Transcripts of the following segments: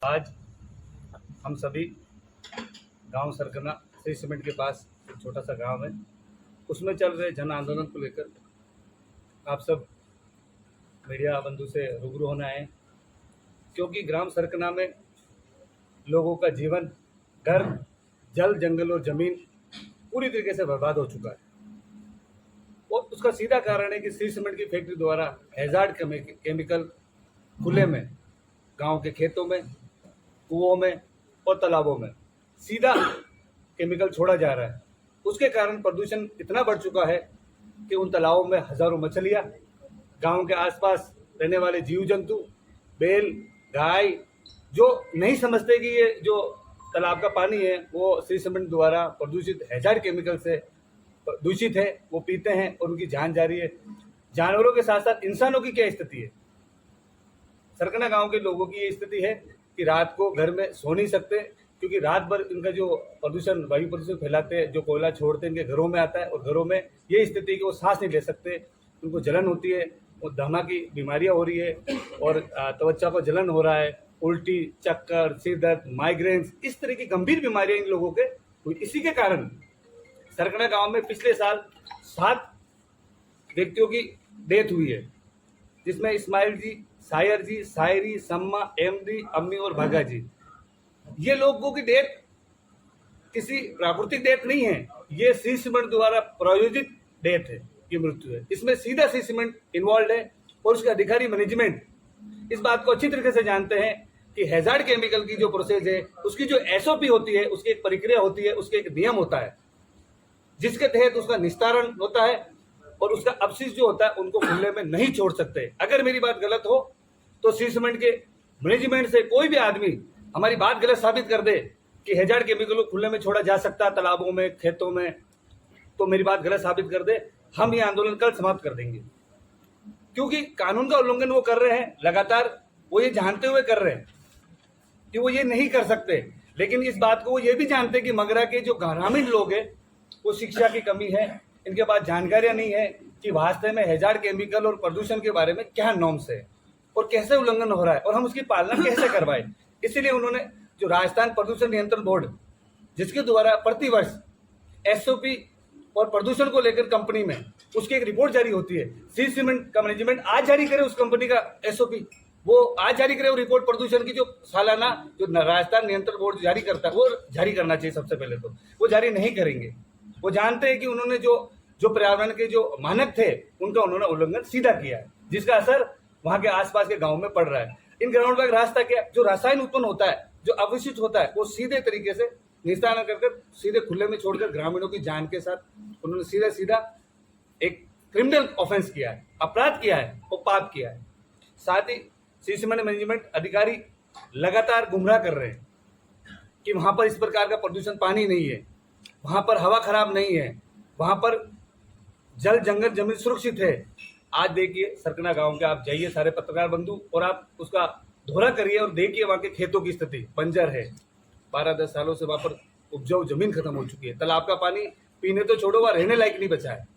आज हम सभी गांव सरकना श्री सीमेंट के पास एक छोटा सा गांव है, उसमें चल रहे जन आंदोलन को लेकर आप सब मीडिया बंधु से रूबरू होना है, क्योंकि ग्राम सरकना में लोगों का जीवन, घर, जल, जंगल और ज़मीन पूरी तरीके से बर्बाद हो चुका है। और उसका सीधा कारण है कि श्री सीमेंट की फैक्ट्री द्वारा हैजार्ड केमिकल खुले में गांव के खेतों में, कुओं में और तालाबों में सीधा केमिकल छोड़ा जा रहा है। उसके कारण प्रदूषण इतना बढ़ चुका है कि उन तालाबों में हज़ारों मछलियाँ, गांव के आसपास रहने वाले जीव जंतु, बैल, गाय, जो नहीं समझते कि ये जो तालाब का पानी है वो श्री सीमेंट द्वारा प्रदूषित हैजार्ड केमिकल से दूषित है, वो पीते हैं और उनकी जान जा रही है। जानवरों के साथ साथ इंसानों की क्या स्थिति है? सरकना गांव के लोगों की ये स्थिति है कि रात को घर में सो नहीं सकते, क्योंकि रात भर इनका जो प्रदूषण, वायु प्रदूषण फैलाते हैं, जो कोयला छोड़ते हैं, इनके घरों में आता है और घरों में ये स्थिति है कि वो सांस नहीं ले सकते, उनको जलन होती है, वो दमा की बीमारियां हो रही है और त्वचा को जलन हो रहा है, उल्टी, चक्कर, सिर दर्द, माइग्रेन्स, इस तरह की गंभीर बीमारियां इन लोगों के हुई। इसी के कारण सरकना गांव में पिछले साल 7 व्यक्तियों की डेथ हुई है, जिसमें इस्माइल जी, सायर जी, सायरी, सम्मा, एमडी, अम्मी और भागा जी। ये लोगों की डेथ किसी प्राकृतिक डेथ नहीं है, ये श्री सीमेंट द्वारा प्रायोजित डेथ है, ये मृत्यु है। इसमें सीधा श्री सीमेंट इन्वॉल्व है और उसके अधिकारी मैनेजमेंट इस बात को अच्छी तरीके से जानते हैं कि हैजार्ड केमिकल की जो प्रोसेस है, उसकी जो एसओपी होती है, उसकी एक प्रक्रिया होती है, उसके एक नियम होता है, जिसके तहत उसका निस्तारण होता है और उसका अपशिष्ट जो होता है उनको खुले में नहीं छोड़ सकते। अगर मेरी बात गलत हो तो श्री सीमेंट के मैनेजमेंट से कोई भी आदमी हमारी बात गलत साबित कर दे कि हैजार्ड केमिकल को खुले में छोड़ा जा सकता है तालाबों में, खेतों में, तो मेरी बात गलत साबित कर दे, हम ये आंदोलन कल समाप्त कर देंगे। क्योंकि कानून का उल्लंघन वो कर रहे हैं लगातार, वो ये जानते हुए कर रहे हैं कि वो ये नहीं कर सकते, लेकिन इस बात को वो ये भी जानते हैं कि मगरा के जो ग्रामीण लोग हैं वो शिक्षा की कमी है, इनके पास जानकारियां नहीं है कि वास्तव में हैजार्ड केमिकल और प्रदूषण के बारे में क्या नॉर्म्स है और कैसे उल्लंघन हो रहा है और हम उसकी पालना कैसे करवाएं। इसीलिए उन्होंने जो राजस्थान प्रदूषण नियंत्रण बोर्ड, जिसके द्वारा प्रतिवर्ष एसओपी और प्रदूषण को लेकर कंपनी में उसकी एक रिपोर्ट जारी होती है, श्री सीमेंट का मैनेजमेंट आज जारी करे उस कंपनी का एसओपी, वो आज जारी करे वो रिपोर्ट प्रदूषण की, जो सालाना जो राजस्थान नियंत्रण बोर्ड जारी करता है वो जारी करना चाहिए। सबसे पहले तो वो जारी नहीं करेंगे, वो जानते हैं कि उन्होंने जो पर्यावरण के जो मानक थे उनका उन्होंने उल्लंघन सीधा किया है, जिसका असर वहां के आसपास के गांव में पड़ रहा है। इन ग्राउंड का रास्ता क्या, जो रसायन उत्पन्न होता है, जो अवशिष्ट होता है, वो सीधे तरीके से निस्तारण कर सीधे खुले में छोड़कर ग्रामीणों की जान के साथ उन्होंने सीधा सीधा एक क्रिमिनल ऑफेंस किया है, अपराध किया है, वो पाप किया है। साथ ही श्री सीमेंट मैनेजमेंट अधिकारी लगातार गुमराह कर रहे हैं कि वहां पर इस प्रकार का प्रदूषण पानी नहीं है, वहां पर हवा खराब नहीं है, वहां पर जल, जंगल, जमीन सुरक्षित है। आज देखिए सरकना गांव के आप जाइए सारे पत्रकार बंधु और आप उसका दौरा करिए और देखिए वहां के खेतों की स्थिति बंजर है। 12-10 सालों से वहां पर उपजाऊ जमीन खत्म हो चुकी है, तालाब का पानी पीने तो छोड़ो, वहां रहने लायक नहीं बचा है।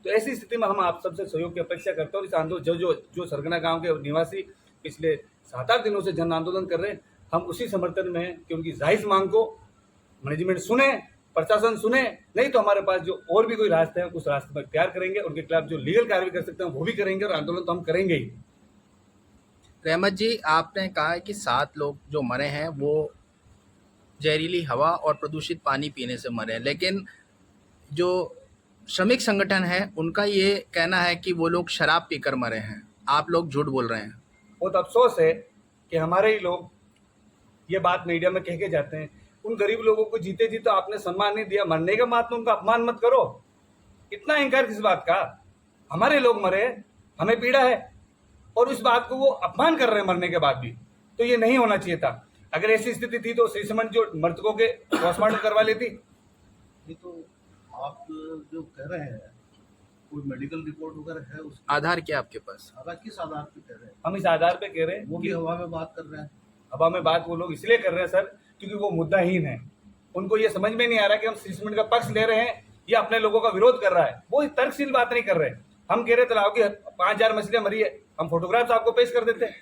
तो ऐसी स्थिति में हम आप सबसे सहयोग की अपेक्षा करते हैं। और इस आंदोलन जो सरकना गांव के निवासी पिछले 7-8 दिनों से जन आंदोलन कर रहे हैं, हम उसी समर्थन में हैं कि उनकी जायज मांग को मैनेजमेंट सुने, प्रशासन सुने, नहीं तो हमारे पास जो और भी कोई रास्ते हैं उस रास्ते में इख्तियार करेंगे, उनके खिलाफ जो लीगल कार्रवाई कर सकते हैं वो भी करेंगे और आंदोलन तो हम करेंगे ही। रहमत जी, आपने कहा है कि 7 लोग जो मरे हैं वो जहरीली हवा और प्रदूषित पानी पीने से मरे हैं, लेकिन जो श्रमिक संगठन है उनका ये कहना है कि वो लोग शराब पीकर मरे हैं। आप लोग झूठ बोल रहे हैं। बहुत अफसोस है कि हमारे ही लोग ये बात मीडिया में कह के जाते हैं। उन गरीब लोगों को जीते जी तो आपने सम्मान नहीं दिया, मरने के बाद तो उनका अपमान मत करो। इतना अहंकार किस बात का? हमारे लोग मरे, हमें पीड़ा है और उस बात को वो अपमान कर रहे हैं मरने के बाद भी, तो ये नहीं होना चाहिए था। अगर ऐसी स्थिति थी तो श्री सीमेंट जो मृतकों के पोस्टमार्टम करवा लेती। ये तो आप जो कह रहे हैं कोई मेडिकल रिपोर्ट वगैरह है, उस आधार क्या आपके पास? आधार किस आधार पे कह रहे हैं? हम इस आधार पे कह रहे हैं, वो भी हवा में बात कर रहे हैं। हवा में बात वो लोग इसलिए कर रहे हैं सर क्योंकि वो मुद्दाहीन है। उनको ये समझ में नहीं आ रहा कि हम श्री सीमेंट का पक्ष ले रहे हैं या अपने लोगों का विरोध कर रहा है। वो तर्कशील बात नहीं कर रहे। हम कह रहे तालाब की 5000 मछलियां मरी है, हम फोटोग्राफ्स आपको पेश कर देते हैं,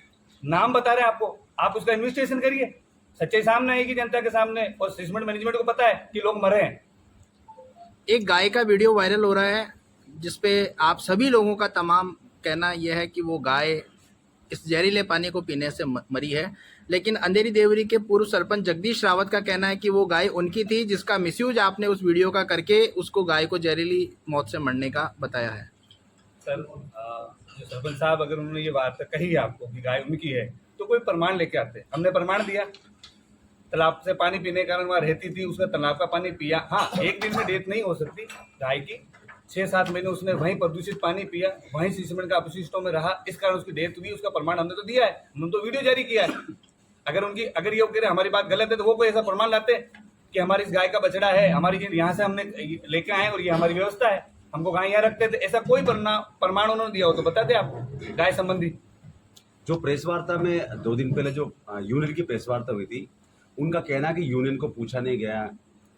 नाम बता रहे हैं आपको, आप उसका इन्वेस्टिगेशन करिए, सच्चाई सामने आएगी जनता के सामने, और सीसमेंट मैनेजमेंट को पता है कि लोग मरे हैं। एक गाय का वीडियो वायरल हो रहा है जिसपे आप सभी लोगों का तमाम कहना यह है कि वो गाय इस जहरीले पानी को पीने से मरी है, लेकिन अंधेरी देवरी के पूर्व सरपंच जगदीश रावत का कहना है कि वो गाय उनकी थी, जिसका मिसयूज आपने उस वीडियो का करके उसको गाय को जहरीली मौत से मरने का बताया है। सर जो सरपंच साहब अगर उन्होंने ये बात कही है आपको कि गाय उनकी है, तो कोई प्रमाण लेके आते। हमने प्रमाण दिया, तालाब से पानी पीने के कारण वहाँ रहती थी, उसका तालाब का पानी पिया। हाँ, एक दिन में डेथ नहीं हो सकती गाय की, 6-7 महीने उसने वहीं प्रदूषित पानी पिया, वहीं सीसमेंट का अपशिष्टों में रहा, इस कारण उसकी डेथ हुई। उसका प्रमाण हमने तो दिया है, हमने तो वीडियो जारी किया है। अगर ये कह रहे हमारी बात गलत है, तो वो कोई ऐसा प्रमाण लाते कि हमारी इस गाय का बछड़ा है, हमारी यहाँ से हमने लेके आए और ये हमारी व्यवस्था है, हमको गाय यहाँ रखते थे, ऐसा कोई प्रमाण उन्होंने दिया हो तो बताते आपको गाय संबंधी। जो प्रेस वार्ता में 2 दिन पहले जो यूनियन की प्रेस वार्ता हुई थी, उनका कहना कि यूनियन को पूछा नहीं गया,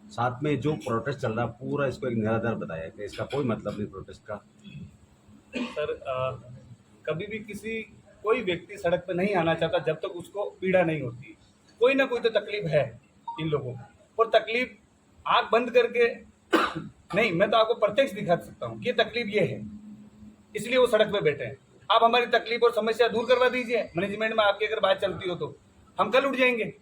साथ में जो प्रोटेस्ट चल रहा पूरा इसको एक निराधार बताया कि इसका कोई मतलब नहीं प्रोटेस्ट का। सर कभी भी कोई व्यक्ति सड़क पे नहीं आना चाहता जब तक उसको पीड़ा नहीं होती। कोई ना कोई तो तकलीफ है इन लोगों को, और तकलीफ आँख बंद करके नहीं, मैं तो आपको प्रत्यक्ष दिखा सकता हूँ कि तकलीफ ये है, इसलिए वो सड़क पे बैठे हैं। आप हमारी तकलीफ और समस्या दूर करवा दीजिए, मैनेजमेंट में आपकी अगर बात चलती हो तो हम कल उठ जाएंगे।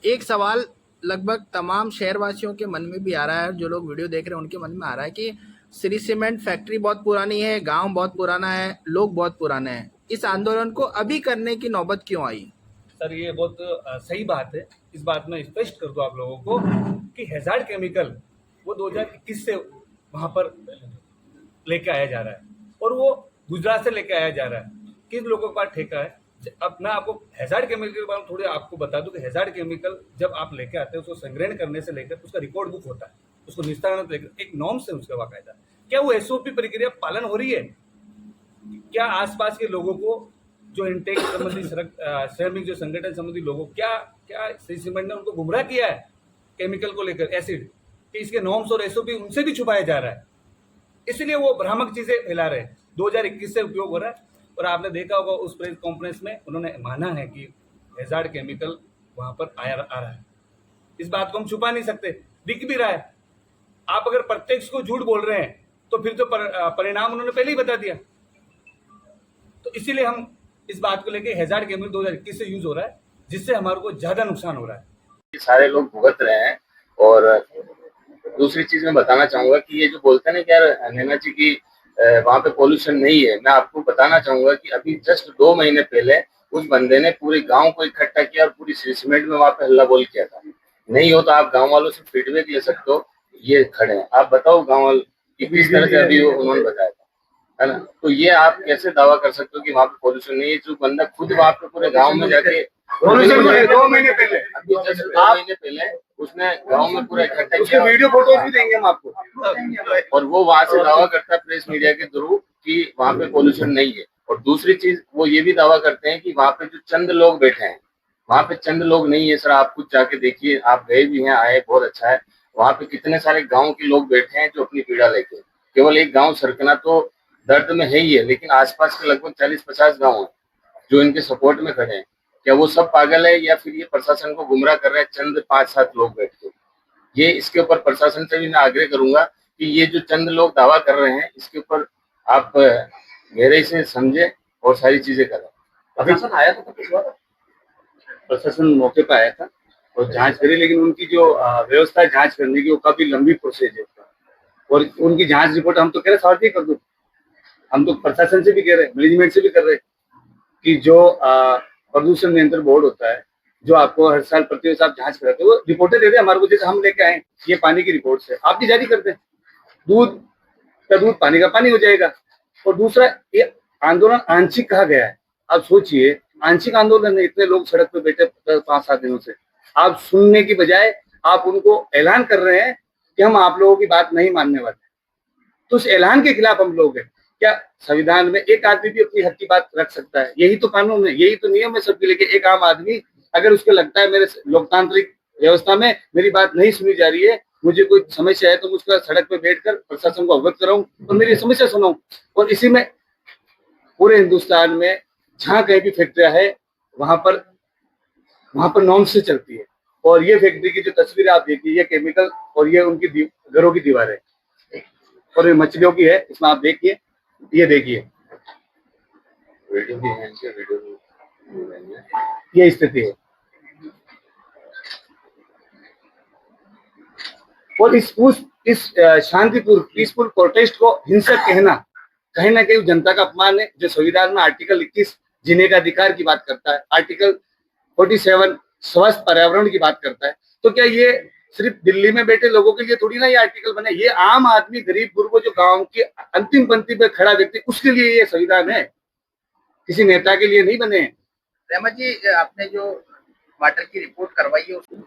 एक सवाल लगभग तमाम शहरवासियों के मन में भी आ रहा है, जो लोग वीडियो देख रहे हैं उनके मन में आ रहा है कि श्री सीमेंट फैक्ट्री बहुत पुरानी है, गांव बहुत पुराना है, लोग बहुत पुराने हैं, इस आंदोलन को अभी करने की नौबत क्यों आई? सर ये बहुत सही बात है। इस बात में स्पष्ट कर दो आप लोगों को कि हैजार्ड केमिकल वो 2021 से वहाँ पर लेके आया जा रहा है, और वो गुजरात से लेके आया जा रहा है। किन लोगों के पास ठेका है? अब मैं आपको हैजार्ड केमिकल के बारे में थोड़ी आपको बता दूं कि हैजार्ड केमिकल जब आप लेके आते हैं, उसको संग्रहण करने से लेकर उसका रिकॉर्ड बुक होता है, उसको निस्तारण लेकर एक नॉर्म्स है उसका बाकायदा। क्या वो एसओपी प्रक्रिया पालन हो रही है? क्या आसपास के लोगों को जो इंटेक संबंधी श्रमिक जो संगठन संबंधी लोगों क्या सीमेंट ने उनको गुमराह किया है केमिकल को लेकर, एसिड कि इसके नॉर्म्स और एसओपी उनसे भी छुपाया जा रहा है, इसलिए वो भ्रामक चीजें फैला रहे हैं। 2021 से उपयोग हो रहा है, और आपने देखा होगा उस प्रेस कॉन्फ्रेंस में उन्होंने माना है कि हैजार्ड केमिकल वहां पर आ रहा है। इस बात को हम छुपा नहीं सकते, दिख भी रहा है। आप अगर प्रत्यक्ष को झूठ बोल रहे हैं तो फिर तो परिणाम उन्होंने पहले ही बता दिया। तो इसीलिए हम इस बात को लेकर हैजार्ड केमिकल 2021 से यूज हो रहा है, जिससे हमारे को ज्यादा नुकसान हो रहा है। सारे लोग भुगत रहे हैं। और दूसरी चीज मैं बताना चाहूंगा कि ये जो बोलते हैं ना कि यार नैना जी की वहाँ पे पोल्यूशन नहीं है, मैं आपको बताना चाहूंगा कि अभी जस्ट 2 महीने पहले उस बंदे ने पूरे गांव को इकट्ठा किया और पूरी सीमेंट में वहाँ पे हल्ला बोल किया था। नहीं हो तो आप गांव वालों से फीडबैक ले सकते हो, ये खड़े हैं, आप बताओ गांव वालों की किस तरह से अभी उन्होंने बताया था, है ना। तो ये आप कैसे दावा कर सकते हो कि वहाँ पे पोल्यूशन नहीं है? जो बंदा खुद वहाँ पे पूरे गाँव में जाके 2 महीने पहले, अभी जस्ट 2 महीने पहले उसने गांव में पूरा इकट्ठा किया, वीडियो फोटोज भी देंगे हम आपको, और वो वहां से दावा करता है प्रेस मीडिया के थ्रू कि वहां पे पोल्यूशन नहीं है। और दूसरी चीज वो ये भी दावा करते हैं कि वहां पे जो चंद लोग बैठे हैं, वहां पे चंद लोग नहीं है। सर आप खुद जाके देखिए, आप गए भी हैं, आए, बहुत अच्छा है। वहां पे कितने सारे गाँव के लोग बैठे हैं जो अपनी पीड़ा लेके, केवल एक गाँव सरकना तो दर्द में है ही है, लेकिन आसपास के लगभग 40-50 गाँव है जो इनके सपोर्ट में खड़े हैं। क्या वो सब पागल है या फिर ये प्रशासन को गुमराह कर रहे हैं चंद 5-7 लोग बैठ के? ये इसके ऊपर प्रशासन से भी मैं आग्रह करूंगा कि ये जो चंद लोग दावा कर रहे हैं इसके ऊपर आप गहराई से समझे और सारी चीजें करें। प्रशासन आया था इस बार, प्रशासन मौके पर आया था और जांच करी, लेकिन उनकी जो व्यवस्था है जांच करने की वो काफी लंबी प्रोसेस है, और उनकी जांच रिपोर्ट हम तो कह रहे सॉर्ट कर दो। हम तो प्रशासन से भी कह रहे, मैनेजमेंट से भी कर रहे कि जो प्रदूषण नियंत्रण बोर्ड होता है, जो आपको हर साल प्रतिवर्ष आप जांच कराते हो, वो रिपोर्टें दे दे हमारे को, जैसे हम लेके आए ये पानी की रिपोर्ट से आप भी जारी कर दें, दूध का दूध, पानी का पानी हो जाएगा। और दूसरा, ये आंदोलन आंशिक कहा गया है, आप सोचिए आंशिक आंदोलन है, इतने लोग सड़क पे बैठे 5-7 दिनों से, आप सुनने की बजाय आप उनको ऐलान कर रहे हैं कि हम आप लोगों की बात नहीं मानने वाले। तो उस ऐलान के खिलाफ हम लोग हैं। क्या संविधान में एक आदमी भी अपनी हक की बात रख सकता है? यही तो कानून है, यही तो नियम है सबके लिए। एक आम आदमी अगर उसको लगता है मेरे लोकतांत्रिक व्यवस्था में मेरी बात नहीं सुनी जा रही है, मुझे कोई समस्या है, तो मैं उसका सड़क पे बैठकर प्रशासन को अवगत कराऊं और मेरी समस्या सुनाऊं। और इसी में पूरे हिंदुस्तान में जहाँ कहीं भी फैक्ट्रियां है वहां पर नॉर्म्स से चलती है। और ये फैक्ट्री की जो तस्वीर आप देखिए, ये केमिकल और ये उनकी घरों की दीवार है और ये मछलियों की है। इसमें आप देखिए, ये देखिए, वीडियो भी है इनके, वीडियो भी ये स्थिति है। और इस शांतिपूर्ण पीसफुल प्रोटेस्ट को हिंसक कहना कहीं ना कहीं जनता का अपमान है, जो संविधान में आर्टिकल 21 जीने का अधिकार की बात करता है, आर्टिकल 47 स्वस्थ पर्यावरण की बात करता है। तो क्या ये सिर्फ दिल्ली में बैठे लोगों के लिए थोड़ी ना ये आर्टिकल बने? ये आम आदमी, गरीब गुरबों, जो गांव के अंतिम पंक्ति पे खड़ा व्यक्ति, उसके लिए ये संविधान है, किसी नेता के लिए नहीं बने हैं। रहमत जी, आपने जो वाटर की रिपोर्ट करवाई है उसको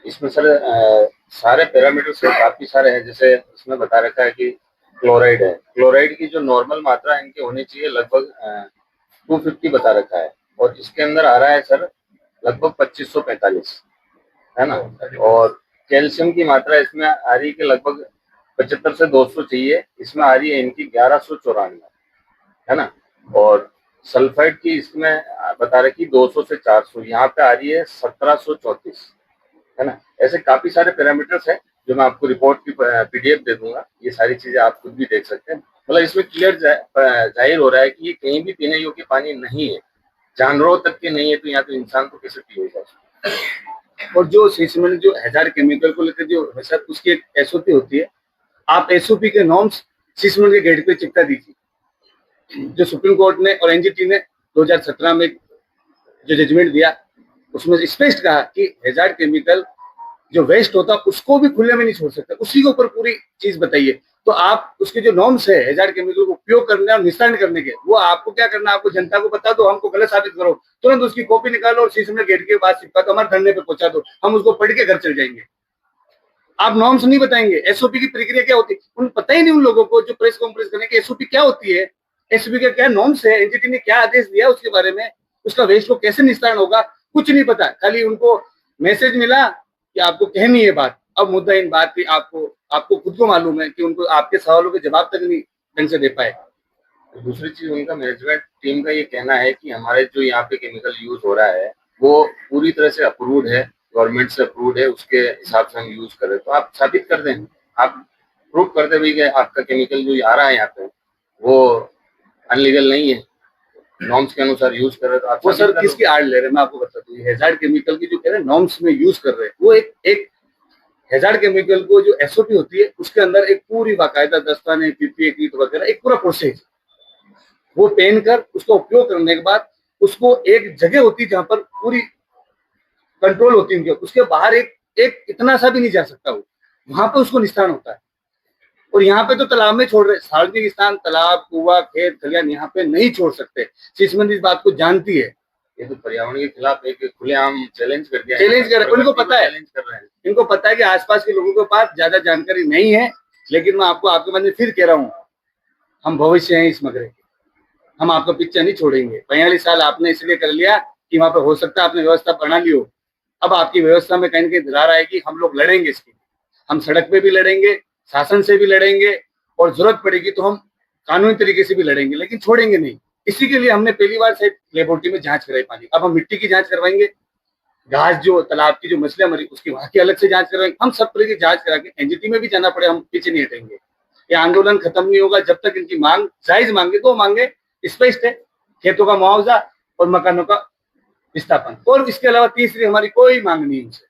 इसमें सर सारे पैरामीटर्स काफी सारे हैं। जैसे इसमें बता रखा है कि क्लोराइड है, क्लोराइड की जो नॉर्मल मात्रा इनके होनी चाहिए लगभग 250 बता रखा है, और इसके अंदर आ रहा है सर लगभग 2545, है ना। और कैल्शियम की मात्रा इसमें आ रही है कि लगभग 75 से 200 चाहिए, इसमें आ रही है इनकी 1194, है ना। और सल्फाइड की इसमें बता रखी 200 से 400, यहाँ पे आ रही है 1734, है ना। ऐसे काफी सारे पैरामीटर्स हैं जो मैं आपको रिपोर्ट की पीडीएफ दे दूंगा, ये सारी चीजें आप खुद भी देख सकते हैं। मतलब इसमें क्लियर जाहिर हो रहा है कि ये कहीं भी पीने योग्य पानी नहीं है, जानवरों तक के नहीं है, तो यहाँ तो इंसान को कैसे पिएगा। और जो सीसमेंट जो हजार केमिकल को लेकर जो है उसकी एक एसओपी होती है, आप एसओपी के नॉर्म्स सीसमेंट के गेट पे चिपका दीजिए। जो सुप्रीम कोर्ट ने और एनजीटी ने 2017 में जो जजमेंट दिया, उसमें स्पष्ट कहा कि हैजार्ड केमिकल जो वेस्ट होता है उसको भी खुले में नहीं छोड़ सकते, उसी के ऊपर पूरी चीज बताइए। तो आप उसके जो नॉर्म्स है हैजार्ड केमिकल को उपयोग करने और निस्तारण करने के, वो आपको क्या करना है, आपको जनता को बता दो, हमको गलत साबित करो, तुरंत उसकी कॉपी निकालो और सीसमेंट गेट के पास चिपका दो, हमारे धरने पे पहुंचा दो, हम उसको पढ़ के घर चल जाएंगे। आप नॉर्म्स नहीं बताएंगे, एसओपी की प्रक्रिया क्या होती है, उन पता ही नहीं उन लोगों को जो प्रेस कॉन्फ्रेंस करने की एसओपी क्या होती है, एसओपी का क्या नॉर्म्स है, एनजीटी ने क्या आदेश दिया उसके बारे में, उसका वेस्ट को कैसे निस्तारण होगा, कुछ नहीं पता। खाली उनको मैसेज मिला कि आपको कहनी है बात। अब मुद्दा इन बात की आपको खुद को मालूम है कि उनको आपके सवालों के जवाब तक नहीं ढंग से दे पाए। दूसरी चीज, उनका मैनेजमेंट टीम का ये कहना है कि हमारे जो यहाँ पे केमिकल यूज हो रहा है वो पूरी तरह से अप्रूव्ड है, गवर्नमेंट से अप्रूव्ड है, उसके हिसाब से हम यूज कर रहे हैं। तो आप साबित कर दें, आप प्रूव कर दे भाई कि आपका केमिकल जो आ रहा है यहाँ पे वो अनलीगल नहीं है, नॉर्म्स के अनुसार यूज कर रहे हैं। तो आप वो सर किसकी आड़ ले रहे हैं, मैं आपको बता दूं, हैजार्ड केमिकल की जो कह रहे हैं नॉर्म्स में यूज कर रहे हैं, वो एक हैजार्ड केमिकल को जो एसओपी होती है उसके अंदर एक पूरी बाकायदा दस्ताने, पीपीए किट वगैरह, एक पूरा प्रोसेस, वो पहन कर उसका उपयोग करने के बाद उसको एक जगह होती है जहां पर पूरी कंट्रोल होती है उनके, उसके बाहर एक इतना सा भी नहीं जा सकता, वो वहां पे उसको निस्तारण होता है। और यहाँ पे तो तालाब में छोड़ रहे, सार्वजनिक स्थान, तालाब, कुआं, खेत, खलियान, यहाँ पे नहीं छोड़ सकते। सीसमेंट इस बात को जानती है। ये तो पर्यावरण के खिलाफ एक खुलेआम चैलेंज कर दिया, चैलेंज कर, उनको पता है, चैलेंज कर रहे हैं। इनको पता है कि आसपास के लोगों के पास ज्यादा जानकारी नहीं है, लेकिन मैं आपको आपके मन में फिर कह रहा हूँ, हम भविष्य हैं इस मगरे के, हम आपका पीछा नहीं छोड़ेंगे। 42 साल आपने इसलिए कर लिया कि वहां पर हो सकता है आपने व्यवस्था बना ली हो, अब आपकी व्यवस्था में कहीं ना कहीं दरार आएगी, हम लोग लड़ेंगे इसकी, हम सड़क पे भी लड़ेंगे, शासन से भी लड़ेंगे, और जरूरत पड़ेगी तो हम कानूनी तरीके से भी लड़ेंगे, लेकिन छोड़ेंगे नहीं। इसी के लिए हमने पहली बार से लेबोरेटरी में जांच कराई पानी, अब हम मिट्टी की जांच करवाएंगे, घास जो तालाब की जो मछलियां मरी उसकी वहां की अलग से जांच करवाएंगे, हम सब तरह की जांच करा के एनजीटी में भी जाना पड़े, हम पीछे नहीं हटेंगे। ये आंदोलन खत्म नहीं होगा जब तक इनकी मांग जायज मांगे, तो मांगे स्पष्ट है, खेतों का मुआवजा और मकानों का विस्थापन, और इसके अलावा तीसरी हमारी कोई मांग नहीं उनसे।